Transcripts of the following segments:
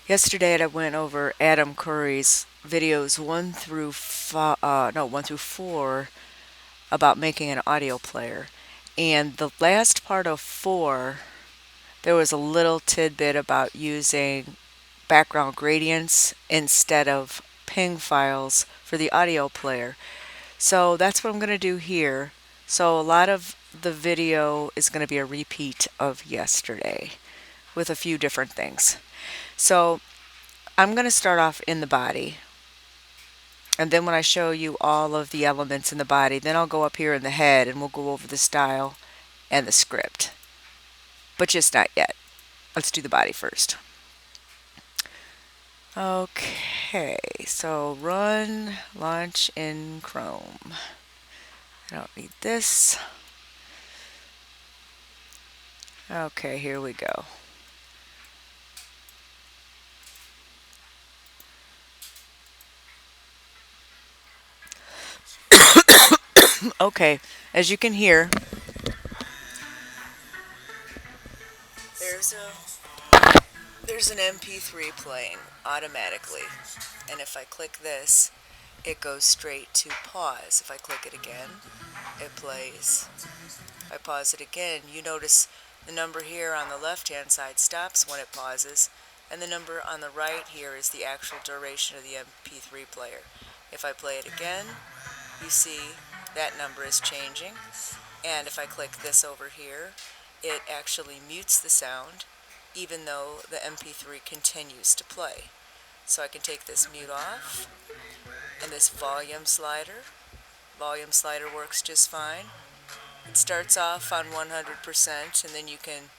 Yesterday I went over Adam Curry's videos 1 through 4 about making an audio player. And the last part of 4, there was a little tidbit about using background gradients instead of ping files for the audio player. So that's what I'm going to do here. So a lot of the video is going to be a repeat of yesterday with a few different things. So I'm going to start off in the body. And then when I show you all of the elements in the body, then I'll go up here in the head and we'll go over the style and the script. But just not yet. Let's do the body first. Okay, so run, launch in Chrome. I don't need this. Okay, here we go. Okay, as you can hear, there's an MP3 playing automatically. And if I click this, it goes straight to pause. If I click it again, it plays. If I pause it again, you notice the number here on the left-hand side stops when it pauses, and the number on the right here is the actual duration of the MP3 player. If I play it again, you see that number is changing, and if I click this over here, it actually mutes the sound even though the MP3 continues to play. So I can take this mute off, and this volume slider works just fine. It starts off on 100%, and then you can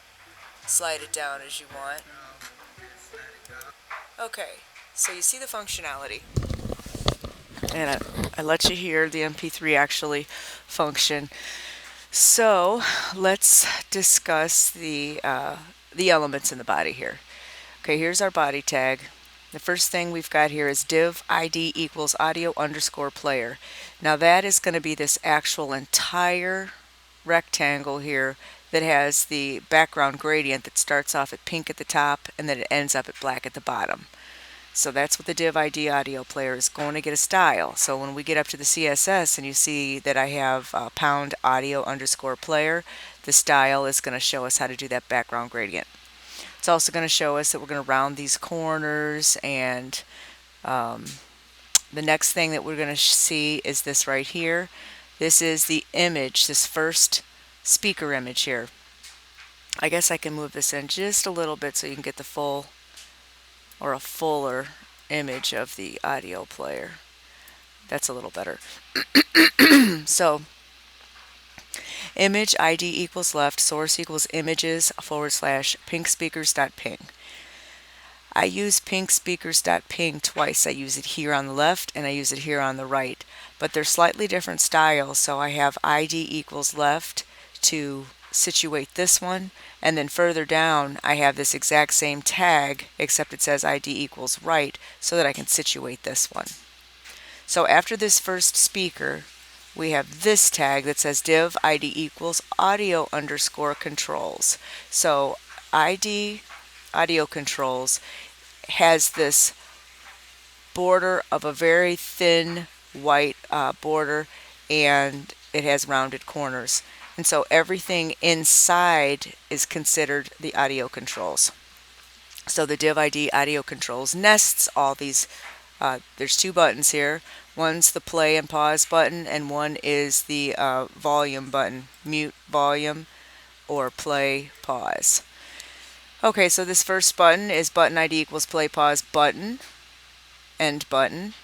slide it down as you want. Okay, so you see the functionality. And I let you hear the MP3 actually function. So let's discuss the elements in the body here. Okay, here's our body tag. The first thing we've got here is div ID equals audio underscore player. Now that is going to be this actual entire rectangle here that has the background gradient that starts off at pink at the top and then it ends up at black at the bottom. So that's what the div ID audio player is going to get a style. So when we get up to the CSS and you see that I have pound audio underscore player, the style is going to show us how to do that background gradient. It's also going to show us that we're going to round these corners, and the next thing that we're going to see is this right here. This is the image, this first speaker image here. I guess I can move this in just a little bit so you can get the full or a fuller image of the audio player. That's a little better. So image ID equals left, source equals images / pinkspeakers.ping. I use pinkspeakers.ping twice. I use it here on the left and I use it here on the right, but they're slightly different styles. So I have ID equals left to situate this one, and then further down I have this exact same tag except it says ID equals right so that I can situate this one. So after this first speaker, we have this tag that says div ID equals audio underscore controls. So ID audio controls has this border of a very thin white border, and it has rounded corners. And so everything inside is considered the audio controls. So the div ID audio controls nests all these. There's 2 buttons here. One's the play and pause button, and one is the volume button, mute volume or play pause. Okay, so this first button is button ID equals play pause button, end button.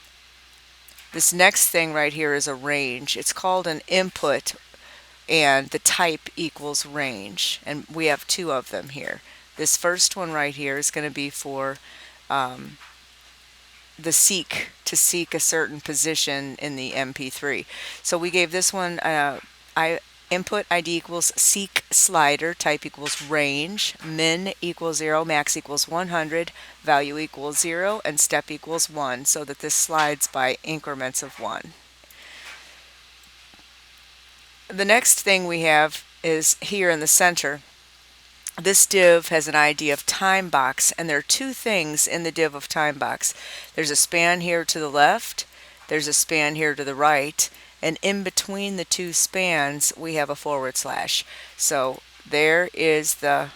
This next thing right here is a range. It's called an input, and the type equals range, and we have 2 of them here. This first one right here is going to be for the seek, to seek a certain position in the MP3. So we gave this one input ID equals seek slider, type equals range, min equals 0, max equals 100, value equals 0, and step equals 1, so that this slides by increments of 1. The next thing we have is here in the center. This div has an ID of time box, and there are two things in the div of time box. There's a span here to the left, there's a span here to the right, and in between the two spans we have a forward slash. So there is the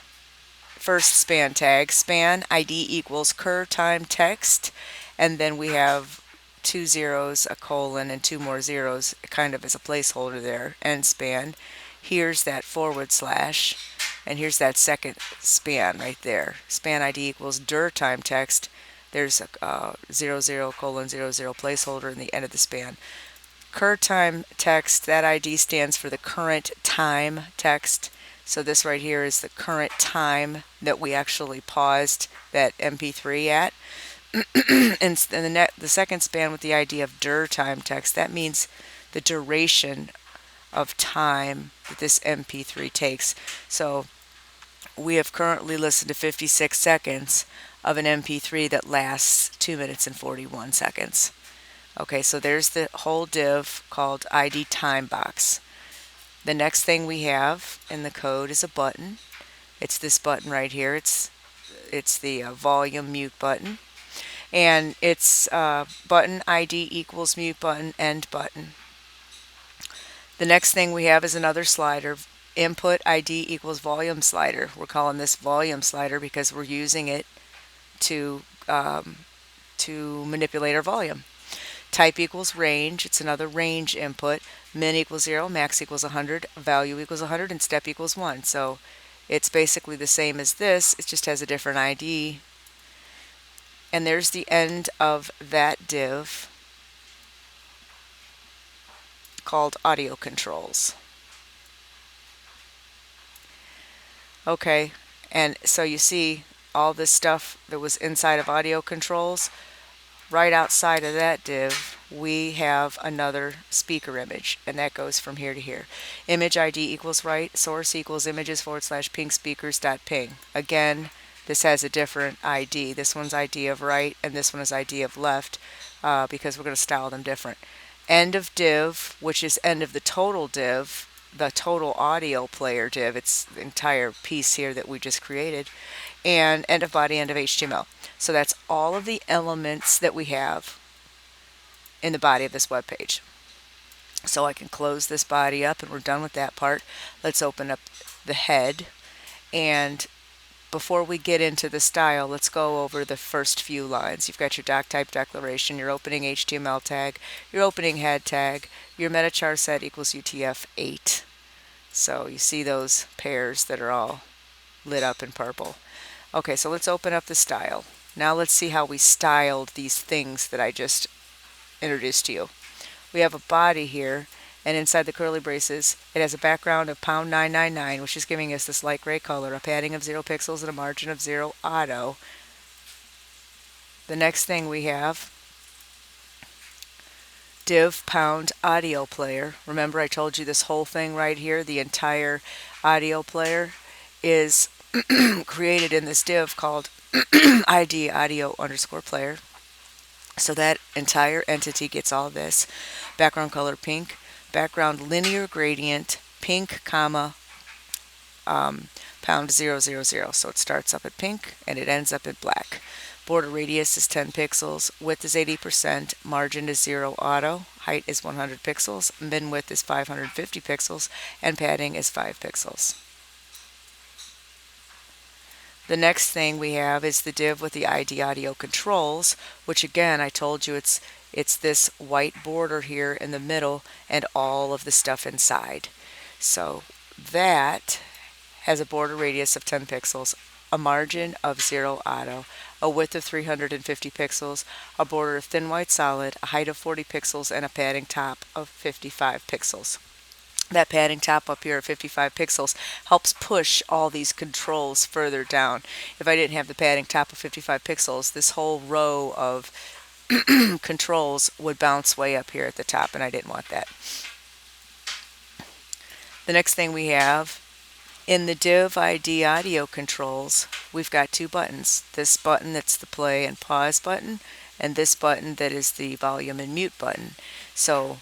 first span tag. Span ID equals cur time text, and then we have two zeros, a colon, and two more zeros kind of as a placeholder there, end span. Here's that forward slash, and here's that second span right there. Span ID equals dir time text. There's a 00 colon 00 placeholder in the end of the span. Cur time text, that ID stands for the current time text. So this right here is the current time that we actually paused that MP3 at. And the second span with the ID of dir time text, that means the duration of time that this MP3 takes. So we have currently listened to 56 seconds of an MP3 that lasts 2 minutes and 41 seconds. Okay, so there's the whole div called ID time box. The next thing we have in the code is a button. It's this button right here. It's the volume mute button. And it's button ID equals mute button end button. The next thing we have is another slider. Input ID equals volume slider. We're calling this volume slider because we're using it to manipulate our volume. Type equals range. It's another range input. Min equals 0, max equals 100, value equals 100, and step equals 1. So it's basically the same as this. It just has a different ID. And there's the end of that div called audio controls. Okay, and so you see all this stuff that was inside of audio controls. Right outside of that div, we have another speaker image, and that goes from here to here. Image ID equals right, source equals images / ping speakers.ping. Again, this has a different ID. This one's ID of right, and this one is ID of left, because we're going to style them different. End of div, which is end of the total div, the total audio player div. It's the entire piece here that we just created. And end of body, end of HTML. So that's all of the elements that we have in the body of this web page. So I can close this body up, and we're done with that part. Let's open up the head, and before we get into the style, let's go over the first few lines. You've got your doc type declaration, your opening HTML tag, your opening head tag, your meta char set equals UTF-8. So you see those pairs that are all lit up in purple. Okay, so let's open up the style. Now let's see how we styled these things that I just introduced to you. We have a body here, and inside the curly braces, it has a background of #999, which is giving us this light gray color, a padding of 0 pixels, and a margin of 0 auto. The next thing we have, div pound audio player. Remember I told you this whole thing right here, the entire audio player, is created in this div called ID audio underscore player. So that entire entity gets all this. Background color pink, background linear gradient pink, comma, #000. So it starts up at pink and it ends up at black. Border radius is 10 pixels, width is 80%, margin is 0 auto, height is 100 pixels, min width is 550 pixels, and padding is 5 pixels. The next thing we have is the div with the ID audio controls, which again I told you it's this white border here in the middle and all of the stuff inside. So that has a border radius of 10 pixels, a margin of 0 auto, a width of 350 pixels, a border of thin white solid, a height of 40 pixels, and a padding top of 55 pixels. That padding top up here at 55 pixels helps push all these controls further down. If I didn't have the padding top of 55 pixels, this whole row of controls would bounce way up here at the top, and I didn't want that. The next thing we have in the div ID audio controls, we've got two buttons. This button that's the play and pause button, and this button that is the volume and mute button. So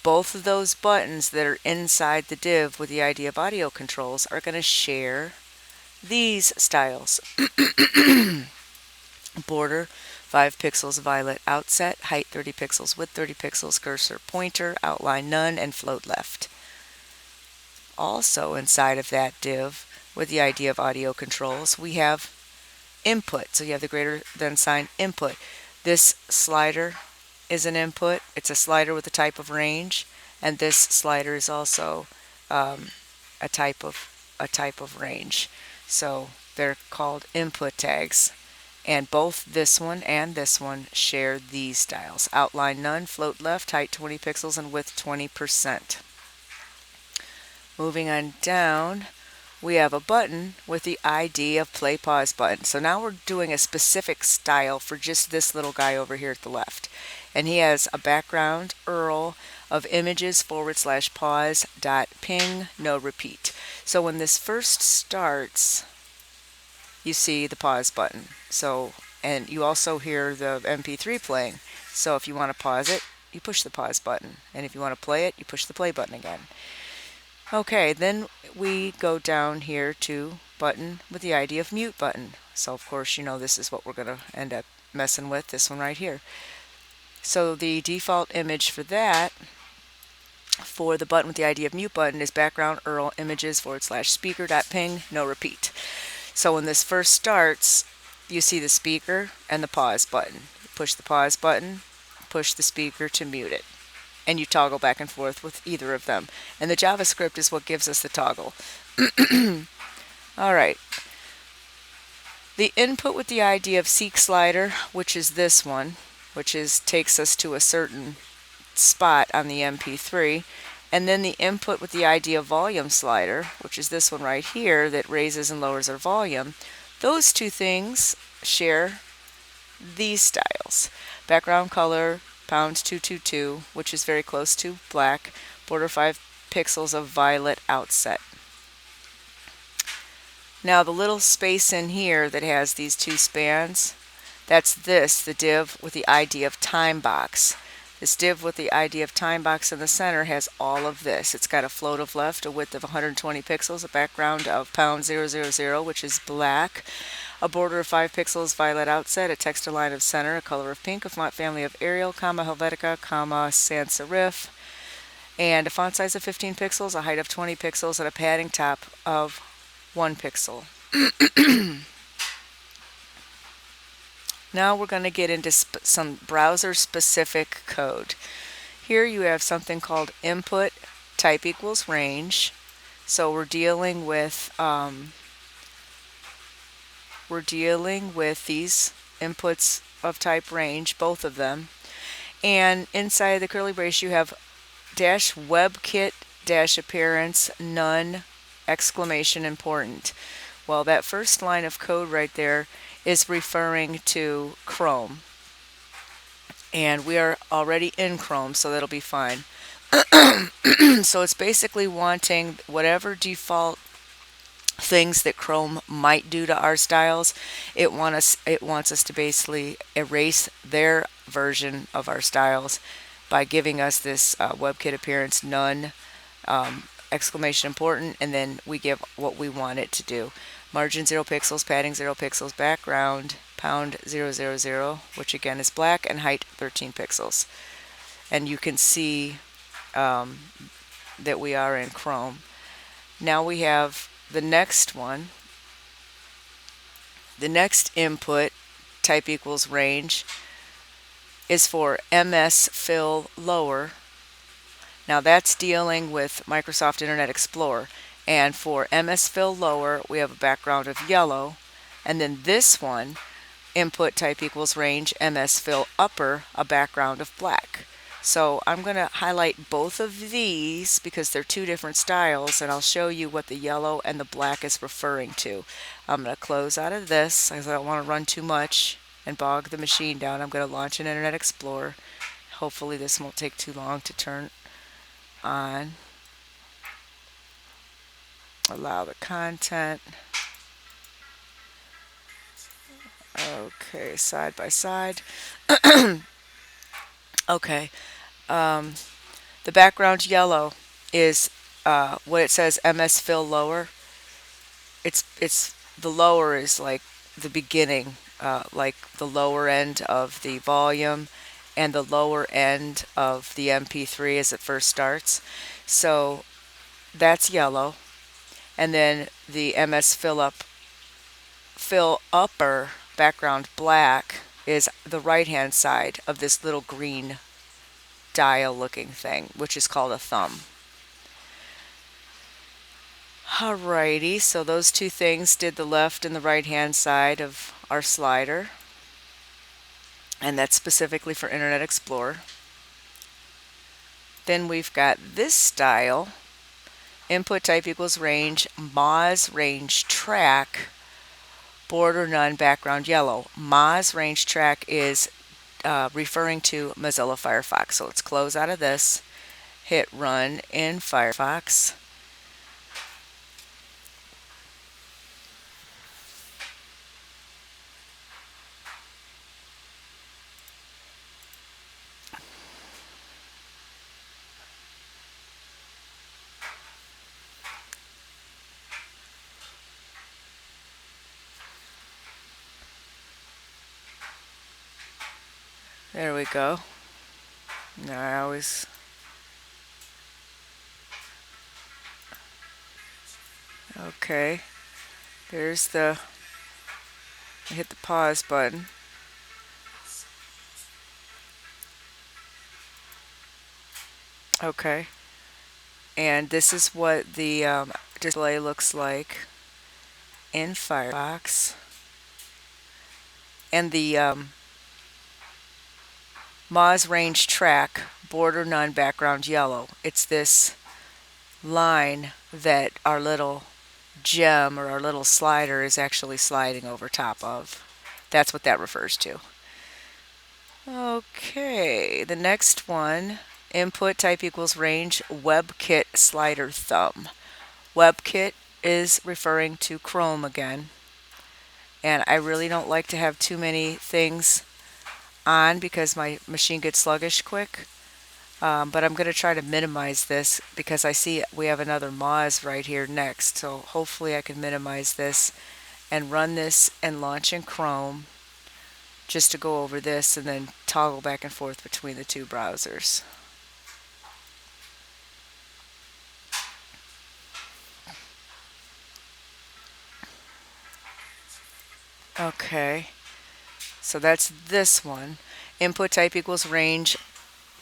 both of those buttons that are inside the div with the ID of audio controls are going to share these styles. Border 5 pixels violet outset, height 30 pixels, width 30 pixels, cursor pointer, outline none, and float left. Also inside of that div, with the idea of audio controls, we have input. So you have the greater than sign input. This slider is an input. It's a slider with a type of range, and this slider is also a type of range. So they're called input tags. And both this one and this one share these styles. Outline none, float left, height 20 pixels, and width 20%. Moving on down, we have a button with the ID of play pause button. So now we're doing a specific style for just this little guy over here at the left. And he has a background URL of images / pause dot ping no repeat. So when this first starts, you see the pause button. So, and you also hear the MP3 playing. So if you want to pause it, you push the pause button. And if you want to play it, you push the play button again. Okay, then we go down here to button with the ID of mute button. So of course, you know, this is what we're going to end up messing with, this one right here. So the default image for that, for the button with the ID of mute button, is background URL images / speaker dot ping no repeat. So when this first starts, you see the speaker and the pause button. Push the pause button, push the speaker to mute it. And you toggle back and forth with either of them. And the JavaScript is what gives us the toggle. All right. The input with the ID of seek slider, which is this one, which takes us to a certain spot on the MP3. And then the input with the ID of volume slider, which is this one right here that raises and lowers our volume. Those two things share these styles. Background color, #222, which is very close to black. Border 5 pixels of violet outset. Now the little space in here that has these two spans, that's the div with the ID of time box. This div with the ID of time box in the center has all of this. It's got a float of left, a width of 120 pixels, a background of #000, which is black, a border of 5 pixels violet outset, a text align of center, a color of pink, a font family of Arial, Helvetica, sans serif, and a font size of 15 pixels, a height of 20 pixels, and a padding top of 1 pixel. Now we're going to get into some browser-specific code. Here you have something called input type equals range. So we're dealing with these inputs of type range, both of them. And inside the curly brace you have -webkit -appearance none !important. Well, that first line of code right there is referring to Chrome. And we are already in Chrome, so that'll be fine. So it's basically wanting whatever default things that Chrome might do to our styles. It wants us to basically erase their version of our styles by giving us this WebKit appearance none !important, and then we give what we want it to do. Margin 0 pixels, padding 0 pixels, background #000, which again is black, and height 13 pixels. And you can see that we are in Chrome. Now we have the next one. The next input type equals range is for MS Fill Lower. Now that's dealing with Microsoft Internet Explorer. And for MS Fill Lower, we have a background of yellow. And then this one, input type equals range, MS Fill Upper, a background of black. So I'm going to highlight both of these because they're two different styles, and I'll show you what the yellow and the black is referring to. I'm going to close out of this because I don't want to run too much and bog the machine down. I'm going to launch an Internet Explorer. Hopefully this won't take too long to turn on. Allow the content. Okay, side by side. Okay. The background yellow is what it says MS Fill Lower. It's the lower is like the beginning, like the lower end of the volume and the lower end of the MP3 as it first starts. So that's yellow. And then the MS fill upper background black is the right hand side of this little green dial looking thing, which is called a thumb. Alrighty, so those two things did the left and the right hand side of our slider, and that's specifically for Internet Explorer. Then we've got this style, input type equals range, Moz range track, border none, background yellow. Moz range track is referring to Mozilla Firefox. So let's close out of this, hit run in Firefox. There we go. Now I always okay. There's the hit the pause button. Okay. And this is what the display looks like in Firefox. And the Moz range track, border none, background yellow. It's this line that our little gem or our little slider is actually sliding over top of. That's what that refers to. Okay, the next one, input type equals range, WebKit slider thumb. WebKit is referring to Chrome again. And I really don't like to have too many things on because my machine gets sluggish quick. But I'm going to try to minimize this because I see we have another Moz right here next. So hopefully I can minimize this and run this and launch in Chrome just to go over this and then toggle back and forth between the two browsers. Okay, so that's this one. Input type equals range,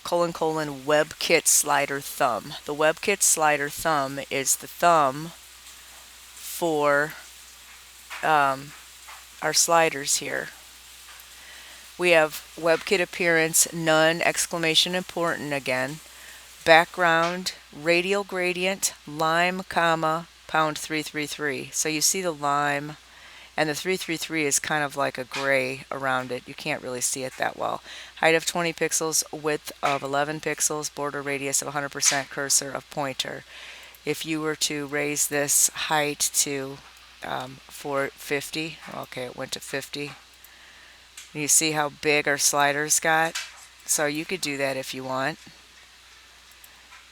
WebKit slider thumb. The WebKit slider thumb is the thumb for our sliders here. We have WebKit appearance, none, exclamation important again. Background, radial gradient, lime, comma, pound 333. So you see the lime, and the 333 is kind of like a gray around it. You can't really see it that well. Height of 20 pixels, width of 11 pixels, border radius of 100%, cursor of pointer. If you were to raise this height to 450, okay, it went to 50. You see how big our sliders got? So you could do that if you want.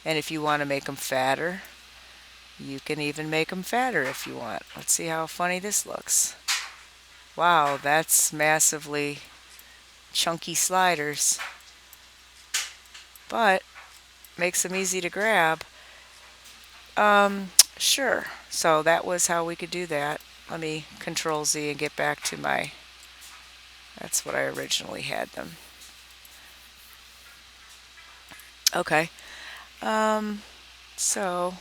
And if you want to make them fatter, you can even make them fatter if you want. Let's see how funny this looks. Wow, that's massively chunky sliders. But makes them easy to grab. Sure. So that was how we could do that. Let me Control Z and get back to my, that's what I originally had them. Okay. So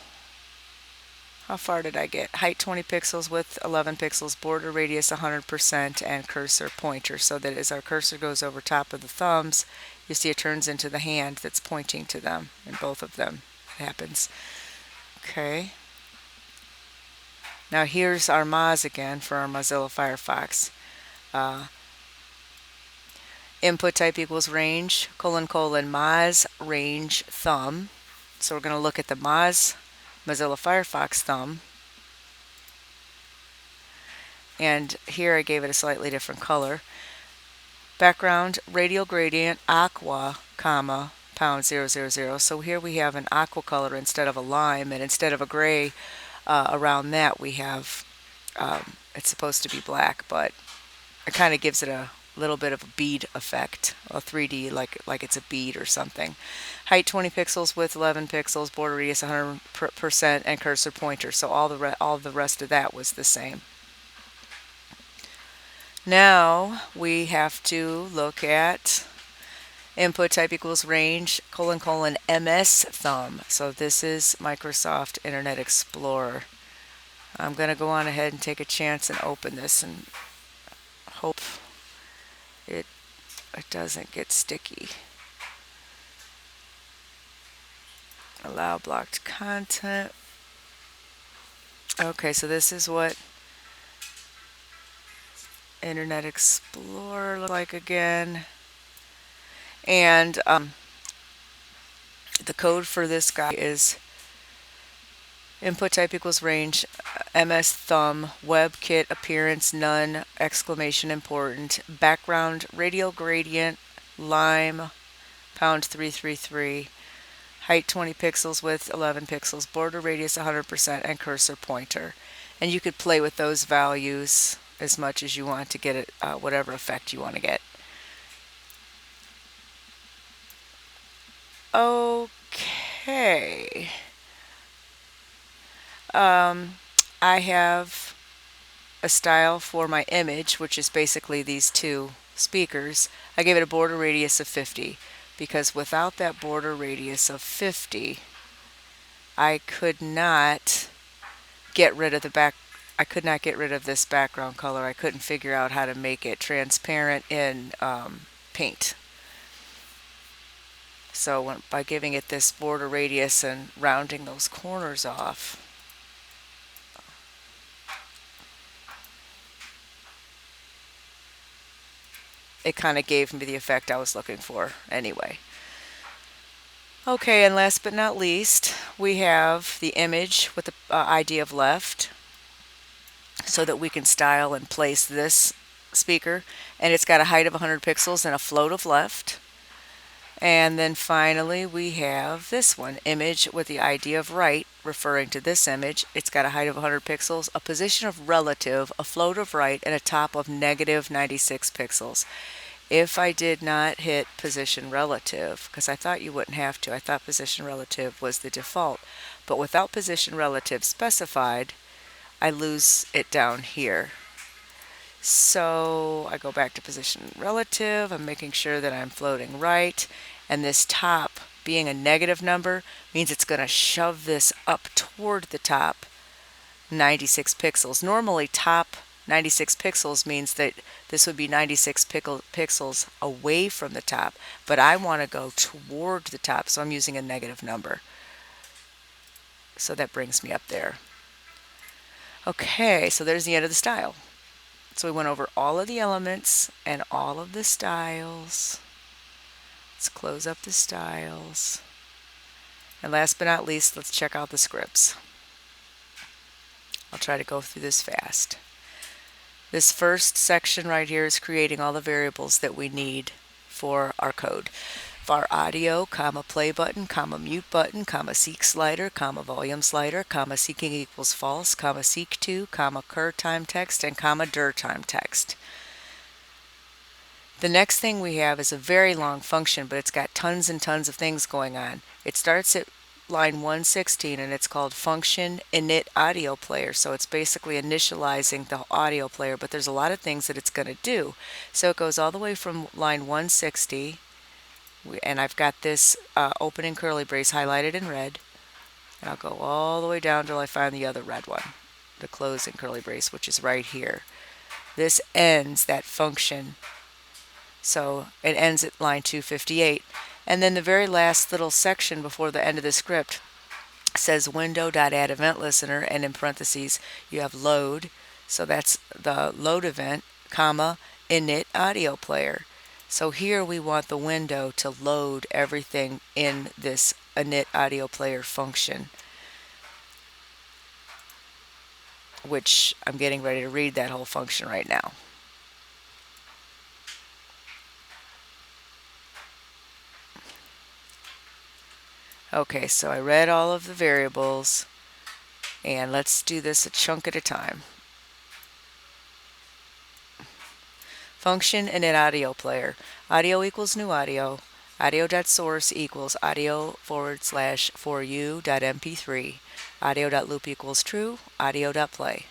how far did I get? Height 20 pixels, width 11 pixels, border radius 100%, and cursor pointer. So that as our cursor goes over top of the thumbs, you see it turns into the hand that's pointing to them, and both of them it happens. Okay. Now here's our Moz again for our Mozilla Firefox. Input type equals range, Moz range thumb. So we're going to look at the Mozilla Firefox thumb. And here I gave it a slightly different color. Background, radial gradient, aqua, comma, pound 000. So here we have an aqua color instead of a lime, and instead of a gray around that we have It's supposed to be black, but it kind of gives it a little bit of a bead effect, a 3D like it's a bead or something. Height 20 pixels, width 11 pixels, border radius 100%, and cursor pointer. So all the rest of that was the same. Now we have to look at input type equals range colon MS thumb. So this is Microsoft Internet Explorer. I'm going to go on ahead and take a chance and open this and hope it doesn't get sticky. Allow blocked content. Okay, so this is what Internet Explorer looks like again. And the code for this guy is input type equals range MS thumb, WebKit appearance none, exclamation important, background radial gradient, lime, pound 333, height 20 pixels, width 11 pixels, border radius 100%, and cursor pointer. And you could play with those values as much as you want to get it, whatever effect you want to get. Okay. I have a style for my image, which is basically these two speakers. I gave it a border radius of 50 because without that border radius of 50, I could not get rid of I could not get rid of this background color. I couldn't figure out how to make it transparent in Paint. So by giving it this border radius and rounding those corners off, it kind of gave me the effect I was looking for anyway. Okay, and last but not least, we have the image with the ID of left so that we can style and place this speaker. And it's got a height of 100 pixels and a float of left. And then finally we have this one, image with the ID of right, referring to this image. It's got a height of 100 pixels, a position of relative, a float of right, and a top of negative 96 pixels. If I did not hit position relative, because I thought you wouldn't have to, I thought position relative was the default, but without position relative specified, I lose it down here. So I go back to position relative, I'm making sure that I'm floating right, and this top being a negative number means it's going to shove this up toward the top 96 pixels. Normally top 96 pixels means that this would be 96 pixels away from the top, but I want to go toward the top, so I'm using a negative number. So that brings me up there. Okay, so there's the end of the style. So we went over all of the elements and all of the styles. Let's close up the styles. And last but not least, let's check out the scripts. I'll try to go through this fast. This first section right here is creating all the variables that we need for our code. Var audio, comma play button, comma mute button, comma seek slider, comma volume slider, comma seeking equals false, comma seek to, comma cur time text, and comma dir time text. The next thing we have is a very long function, but it's got tons and tons of things going on. It starts at line 116 and it's called function init audio player. So it's basically initializing the audio player, but there's a lot of things that it's going to do. So it goes all the way from line 160, and I've got this opening curly brace highlighted in red, and I'll go all the way down till I find the other red one, the closing curly brace, which is right here. This ends that function, so it ends at line 258. And then the very last little section before the end of the script says window.add event listener, and in parentheses you have load, so that's the load event, comma init audio player. So here we want the window to load everything in this init audio player function, which I'm getting ready to read that whole function right now. Okay, so I read all of the variables, and let's do this a chunk at a time. Function in an audio player. Audio equals new audio. Audio.source equals audio forward slash for you.mp3. Audio.loop equals true. Audio.play.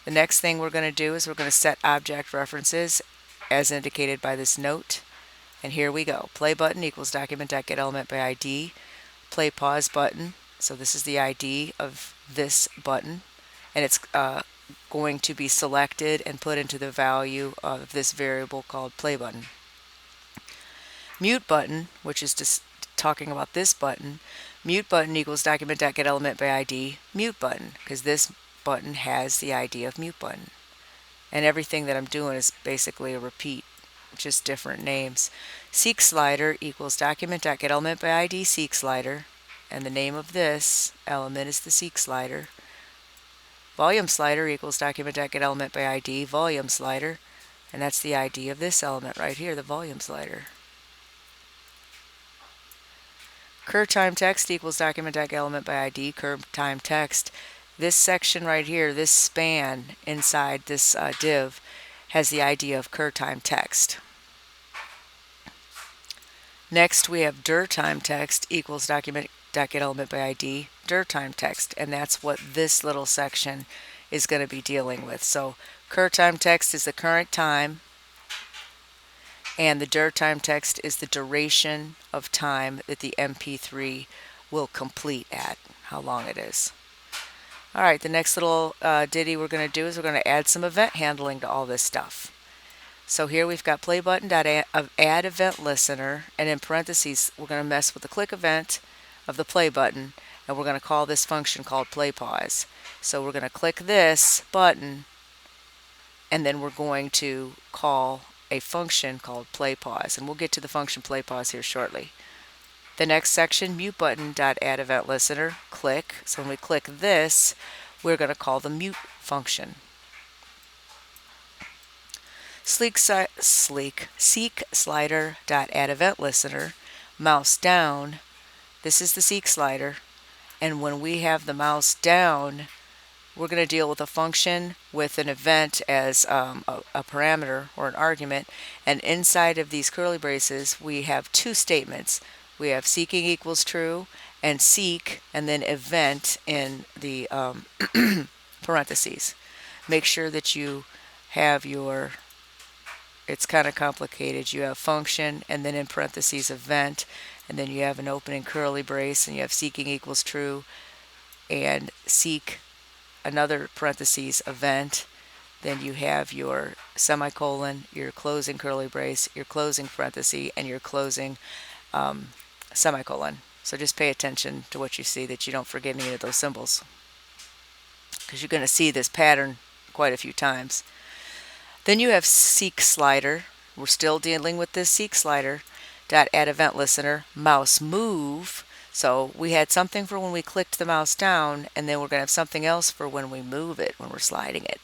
The next thing we're going to do is we're going to set object references as indicated by this note. And here we go. Play button equals document.getElementById. by ID. Play pause button. So this is the ID of this button. And it's going to be selected and put into the value of this variable called play button. Mute button, which is just talking about this button. Mute button equals document.getElementById. by ID. Mute button, because this button has the ID of mute button. And everything that I'm doing is basically a repeat, just different names. Seek slider equals document.getElementById. by ID seek slider, and the name of this element is the seek slider. Volume slider equals document.getElementById. by ID volume slider, and that's the ID of this element right here, the volume slider. Curve time text equals document.getElementById. by ID curve time text. This section right here, this span inside this div, has the ID of curve time text. Next we have dir time text equals document.getElementById. by ID dir time text, and that's what this little section is going to be dealing with. So curve time text is the current time, and the dir time text is the duration of time that the MP3 will complete at, how long it is. Alright, the next little ditty we're going to do is we're going to add some event handling to all this stuff. So here we've got play button add event listener, and in parentheses we're going to mess with the click event of the play button, and we're going to call this function called play pause. So we're going to click this button, and then we're going to call a function called play pause, and we'll get to the function play pause here shortly. The next section, mute button.add event listener, click. So when we click this, we're going to call the mute function. Seek slider.add event listener, mouse down. This is the seek slider, and when we have the mouse down, we're going to deal with a function with an event as a parameter or an argument, and inside of these curly braces we have two statements. We have seeking equals true and seek, and then event in the parentheses. Make sure that you have your, it's kind of complicated, you have function and then in parentheses event, and then you have an opening curly brace, and you have seeking equals true and seek another parentheses event. Then you have your semicolon, your closing curly brace, your closing parenthesis, and your closing semicolon. So just pay attention to what you see, that you don't forget any of those symbols, because you're going to see this pattern quite a few times. Then you have seek slider. We're still dealing with this seek slider. Add event listener, mouse move. So we had something for when we clicked the mouse down, and then we're going to have something else for when we move it, when we're sliding it.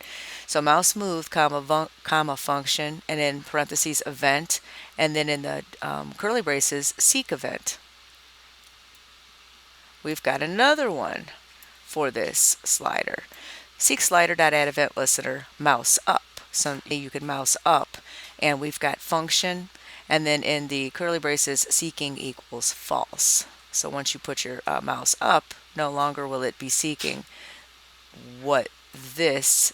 So mouse move, comma function, and in parentheses event, and then in the curly braces seek event. We've got another one for this slider. Seek slider.add event listener, mouse up. So you can mouse up, and we've got function, and then in the curly braces seeking equals false. So once you put your mouse up, no longer will it be seeking what this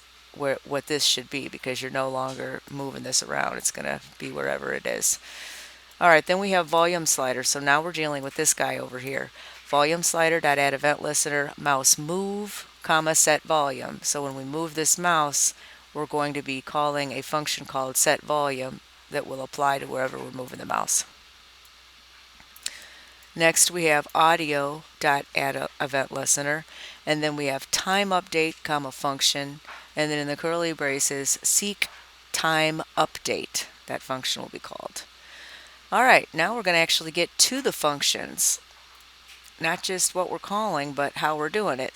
should be, because you're no longer moving this around. It's going to be wherever it is. Alright, then we have volume slider. So now we're dealing with this guy over here. Volume slider.add event listener, mouse move, comma set volume. So when we move this mouse, we're going to be calling a function called set volume that will apply to wherever we're moving the mouse. Next we have audio.add event listener, and then we have time update, comma function, and then in the curly braces seek time update. That function will be called. Alright, now we're going to actually get to the functions. Not just what we're calling, but how we're doing it.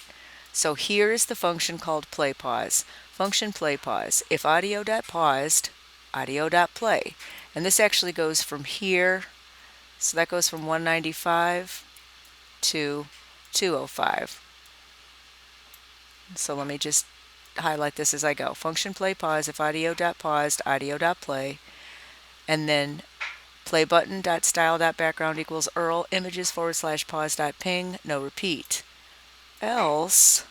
So here is the function called play pause. Function play pause. If audio.paused, audio.play. And this actually goes from here, so that goes from 195 to 205. So let me just highlight this as I go. Function play pause if audio.paused, audio.play, and then play button.style.background equals URL images / pause.ping, no repeat. Else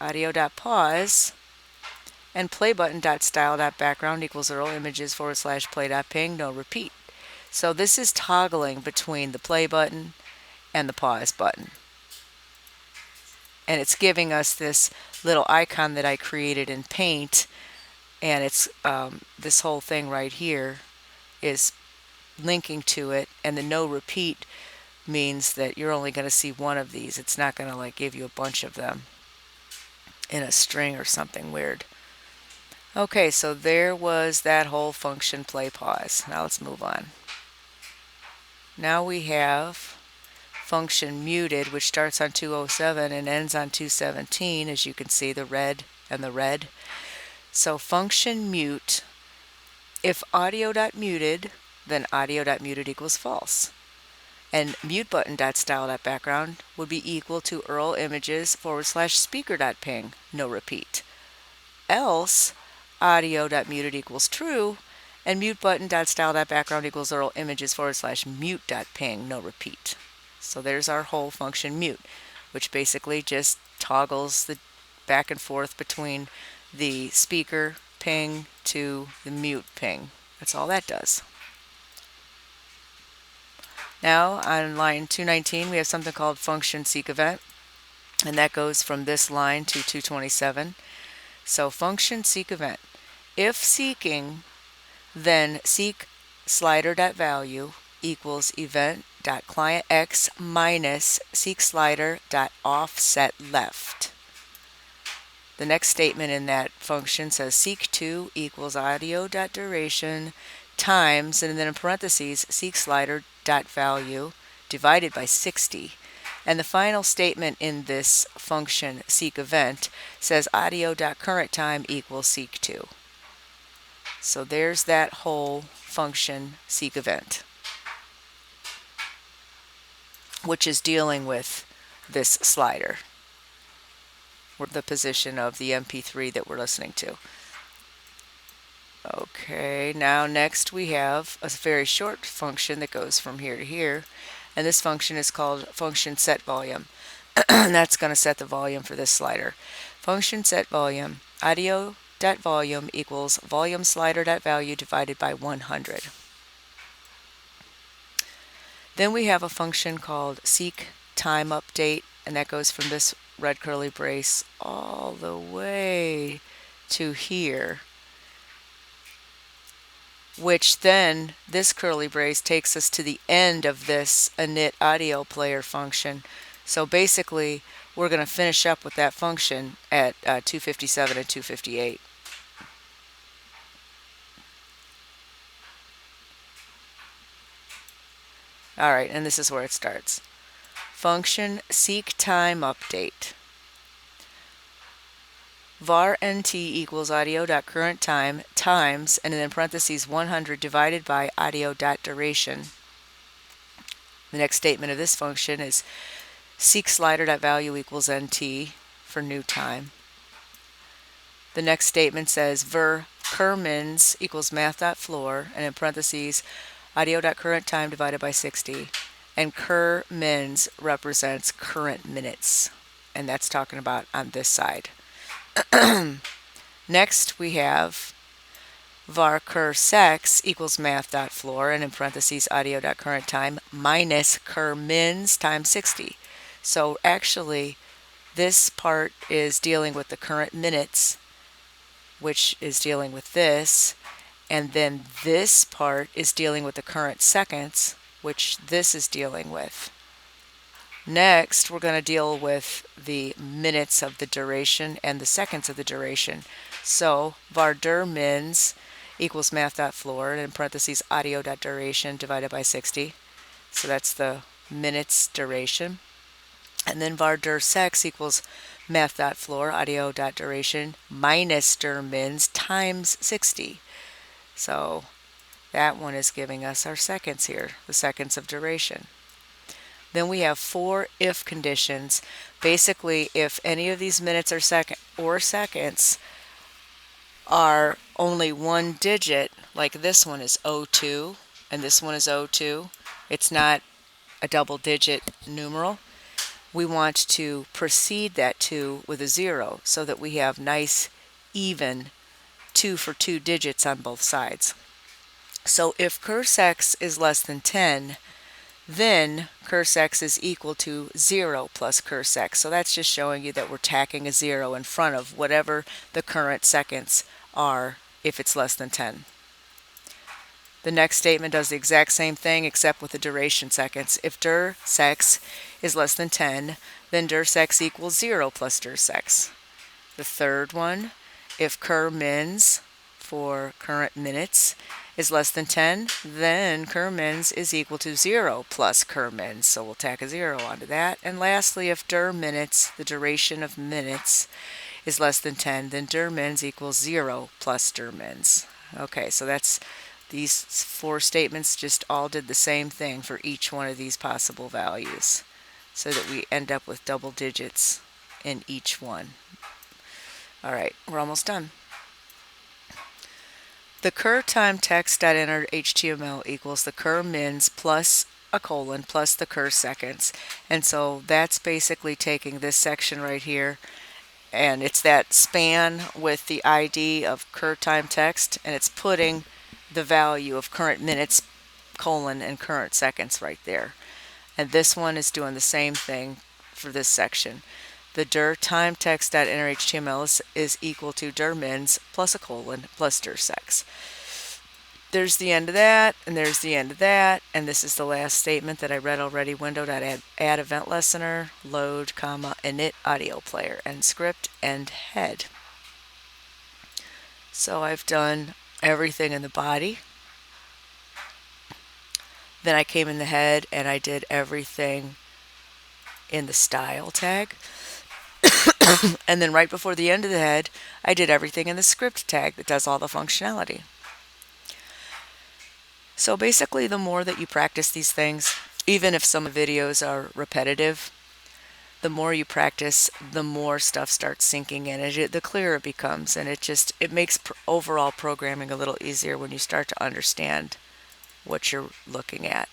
audio.pause and play button.style.background equals URL images / play.ping, no repeat. So this is toggling between the play button and the pause button. And it's giving us this little icon that I created in Paint, and it's this whole thing right here is linking to it, and the no repeat means that you're only going to see one of these. It's not going to like give you a bunch of them in a string or something weird. Okay, so there was that whole function play pause. Now let's move on. Now we have function muted, which starts on 207 and ends on 217, as you can see, the red and the red. So function mute, if audio.muted, then audio.muted equals false. And mute button.style.background would be equal to URL images / speaker.ping, no repeat. Else audio.muted equals true, and mute button.style.background equals URL images / mute.ping, no repeat. So there's our whole function mute, which basically just toggles the back and forth between the speaker ping to the mute ping. That's all that does. Now on line 219 we have something called function seek event, and that goes from this line to 227. So function seek event. If seeking, then seek slider.value equals event.clientX minus seek slider.offset left. The next statement in that function says seek2 equals audio.duration times, and then in parentheses, seek slider.value divided by 60. And the final statement in this function seek event says audio.currentTime equals seek2. So there's that whole function seek event, which is dealing with this slider, or the position of the MP3 that we're listening to. Okay, now next we have a very short function that goes from here to here, and this function is called function set volume. And that's going to set the volume for this slider. Function set volume, audio.volume equals volume slider.value divided by 100. Then we have a function called seek time update, and that goes from this red curly brace all the way to here, which then this curly brace takes us to the end of this init audio player function. So basically we're going to finish up with that function at 257 and 258. Alright, and this is where it starts. Function seek time update. var nt equals audio.currentTime times, and then in parentheses 100 divided by audio.duration. The next statement of this function is seek slider.value equals nt for new time. The next statement says var curmins equals math.floor, and in parentheses audio.currentTime divided by 60, and curmins represents current minutes, and that's talking about on this side. Next we have var cursex equals math.floor, and in parentheses audio.currentTime minus curmins times 60. So actually this part is dealing with the current minutes, which is dealing with this, and then this part is dealing with the current seconds, which this is dealing with. Next, we're going to deal with the minutes of the duration and the seconds of the duration. So var dur mins equals math.floor, and in parentheses audio.duration divided by 60. So that's the minutes duration. And then var dur sex equals math.floor, audio.duration minus dur mins times 60. So that one is giving us our seconds here, the seconds of duration. Then we have 4 if conditions. Basically, if any of these minutes or seconds are only one digit, like this one is 02 and this one is 02, it's not a double digit numeral, we want to precede that 2 with a 0 so that we have nice even 2 for 2 digits on both sides. So if cursex is less than 10, then cursex is equal to 0 plus cursex. So that's just showing you that we're tacking a 0 in front of whatever the current seconds are if it's less than 10. The next statement does the exact same thing except with the duration seconds. If dir sex is less than 10, then dir sex equals 0 plus dir sex. The third one, if cur mins for current minutes is less than 10, then cur mins is equal to 0 plus cur mins. So we'll tack a 0 onto that. And lastly, if dir minutes, the duration of minutes, is less than 10, then dir mins equals 0 plus dir mins. Okay, so that's these 4 statements just all did the same thing for each one of these possible values so that we end up with double digits in each one. All right, we're almost done. The cur time text.enter.html equals the cur mins plus a colon plus the cur seconds. And so that's basically taking this section right here, and it's that span with the ID of cur time text, and it's putting the value of current minutes, colon, and current seconds right there. And this one is doing the same thing for this section. The dir time text.enter.html is equal to dir mins plus a colon plus dir sex. There's the end of that, and there's the end of that, and this is the last statement that I read already. Window.add event listener, load, comma, init audio player, end script, end head. So I've done everything in the body. Then I came in the head and I did everything in the style tag. And then right before the end of the head, I did everything in the script tag that does all the functionality. So basically, the more that you practice these things, even if some videos are repetitive, the more you practice, the more stuff starts sinking in, and the clearer it becomes, and it makes overall programming a little easier when you start to understand what you're looking at.